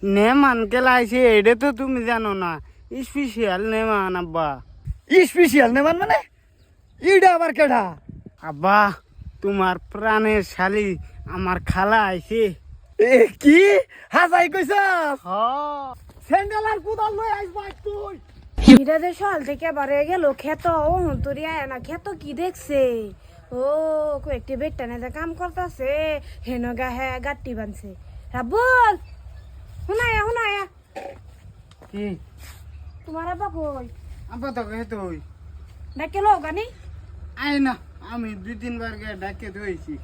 নেমান কেলাইছে এটা তো তুমি জানো না, স্পেশাল নেমান আব্বা। স্পেশাল নেমান মানে ইডা আবার কেডা? আব্বা, তোমার প্রাণের শালি আমার খালা আইছে। এ কি হাজাই কইছ? হ স্যান্ডেল আর কুদাল লই আইস ভাই তুই। এটা যে সকাল থেকে বারে গেল খেত ও হুঁতুরি আয় না খেত কি দেখছে ও কয়েকটি বেটটা না কাম করতেছে হেন গা হ্যাঁ গাট্টি বানছে রাবুল হুনায়া হুনায়া কি তোমার আব্বা কই আব্বা তো কে তুই ডাকে লো গানি আই না, আমি 2-3 বার গে ডাকে ধুইছি।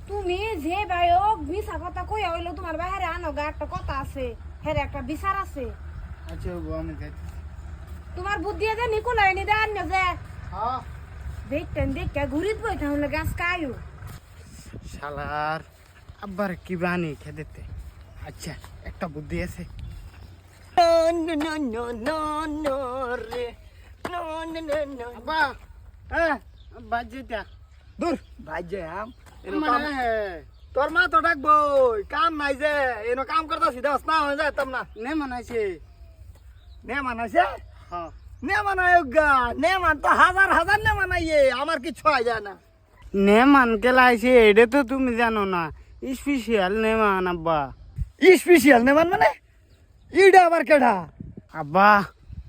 তুমি যে বায়ক মিছা কথা কই হইলো তোমার বাইরে আনো গা একটা কথা আছে হের একটা বিচার আছে আচ্ছা বাবু, আমি যাইতেছি। তোমার বুদ্ধি দে নিকুলাই নি দেন যে হ্যাঁ বেটটা দেখে ঘুরিত বই তাহলে গাছ কায়ু শালার আব্বার কি বানি খেতে। আচ্ছা একটা বুদ্ধি আছে। আব্বা হ্যাঁ বাজেটা দূর ভাই যে আম মানে তোর মা তো ডাকবো কাম নাই যে এনো কাম করতাছি দেওস না হয়ে যায় না নে মানাইছে। নে মানাইছে হ্যাঁ নে মানায় গা নে মান তো হাজার হাজার নে মানাইয়ে আমার কিছু হয় যায় না। নেমান কেলাইছে এটা তো তুমি জানো না, স্পেশাল নেমান আব্বা। স্পেশাল নেমান মানে ইডা আবার কেডা? আব্বা,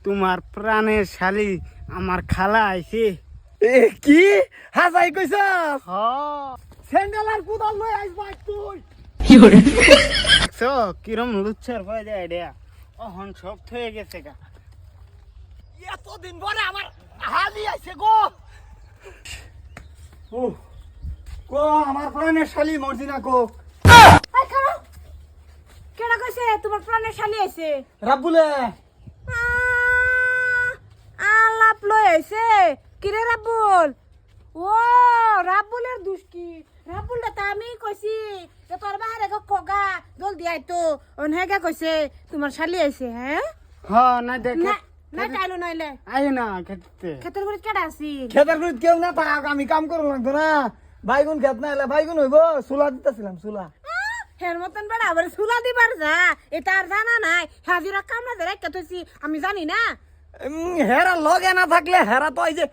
তোমার প্রাণের শালি আমার খালা আইছে। এ কি হাজাই কইছ? হ স্যান্ডেল আর কুদাল লই আইস ভাই তুই। দেখছো কিরম লুচ্ছার ভয় যায় এটা, অহন সব হয়ে গেছে গা। এতদিন পরে আমার হালি আইছে গো। ও কো আমার প্রাণের শালি মর্জিনা কো। আই খাও কেডা কইছে তোমার প্রাণের শালি আইছে রাব্বুলে আলাপ লই আইছে কিরে রাবুল ও রাবুলের দুষ্কি রাবুলটা তা আমি কইছি যে তোর বাহিরে কগা জলদি আইতো অনহেগা কইছে তোমার শালি আইছে হ্যাঁ হ না দেখে না না চাইলো নাইলে আই না খেতে। ক্ষেতের বাড়ি কেডা আছি খেতের গুড়িত কেউ না থাক আমি কাম করব লাগতো না। বাইগুন খেত না এলে বাইগুন হইব সুলা দিতেছিলাম সুলা। হের মতন বেড়া আবার সুলা দিবার যা এটা আর জানা নাই হাজিরা কামলা ধরে কেতেছি আমি জানি না হেরা লগে না থাকলে হেরা তো এই যে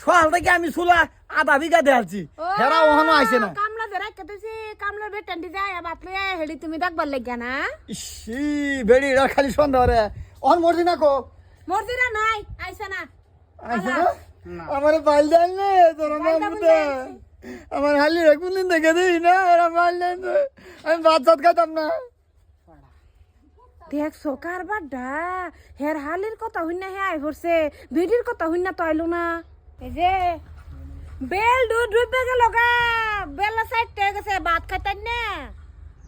সকাল থেকে আমি সুলা আধা বিঘা দেয়ালছি হেরা ওখানে আইছে না। কামলা ধরে কেতেছি কামলার বেটান্ডি যায় বাত লই হেডি তুমি ডাকবার লাগিয়া না ইসি বেড়ি খালি সন্ধ্যা রে অন মর্জিনা কো মর্জিনা নাই আইছে না আইছে না? না। আমার বাইল দেন নে তোর বাইল নাম দেন মুতে আইছে। আমার হালি রে কোনদিন দেখে দিই না এরা বাইল দেন আমি ভাত সাত খাইতাম না। দেখছো কারবার ডা হের হালির কথা হইনা হে আই পড়ছে ভিডির কথা হইনা তো আইলো না এই যে বেল দুধ ডুবে গেল গা বেলা সাইডতে গেছে ভাত খাইতেন না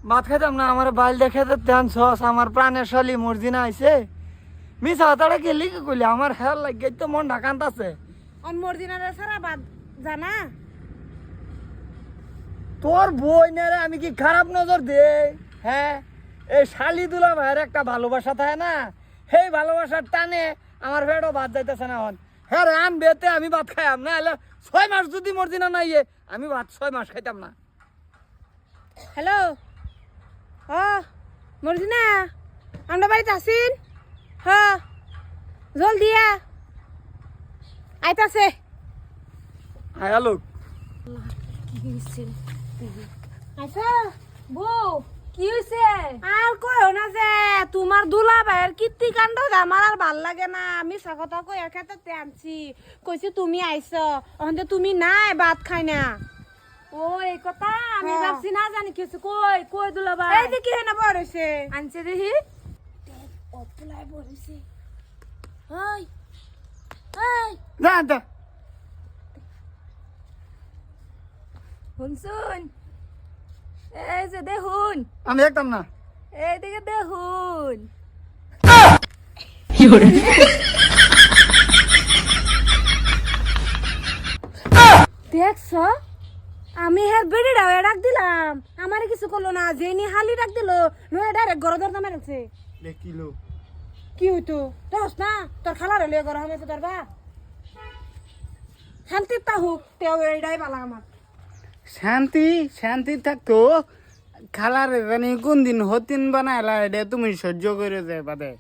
ভাত খাইতাম না আমার বাইল দেখে তো ধ্যান সস আমার প্রাণের শালি মর্জিনা আইছে মিছা তাড়া গেলি কি কইলে আমার হেয়ার লাগে তো মন ঢাকান্ত আছে। অন মর্জিনারে সারা ভাত জানা তোর বই নেরে আমি কি খারাপ নজর দে? হ্যাঁ এই শালি দুলা ভাইয়ের একটা ভালোবাসা থাকে না, সেই ভালোবাসার টানে আমার ফেরও ভাত যাইতেছে না হন। হ্যাঁ রে আন বেতে আমি ভাত খাইতাম না এলে 6 মাস যদি মর্জিনা না ইয়ে আমি ভাত 6 মাস খাইতাম না। হ্যালো ও মর্জিনা আমরা বাড়িতে আসিন হ্যাঁ জলদি আইতাছে হ্যাঁ লোক আচ্ছা বউ কি হইছে আর কইও না যে তোমার দুলা ভাইয়ের কীর্তি কাণ্ড আমার আর ভাল লাগে না আমি কথা কই খেতে আনছি কইছি তুমি আইছো অহন্দে তুমি নাই ভাত খাই না ও এই কথা আমি হ্যাঁ। ভাবছি না জানি কিছু কই কই দুলা ভাই এই যে কি হেনা বড় হইছে আনছে দেখি অপলাই বড় হইছে ওই ওই জান তো শুনছুন এই যে দেখুন আমি দেখতাম না। এইদিকে দেখুন দেখছ আমি হের বেড়ি ডাক দিলাম আমারে কিছু করলো না যেনি হালি ডাক দিল নয় ডাইরেক্ট গরদর দামে রাখছে দেখিলো কি হইতো দোস না তোর খালার লিয়ে গরম হয়েছে তোর বা শান্তি তা হোক তেও এইটাই বালা আমার শান্তি শান্তি থাকতো খালারে জানি কোন দিন হতিন বানাইলা এটা তুমি সহ্য করে যায় বাদে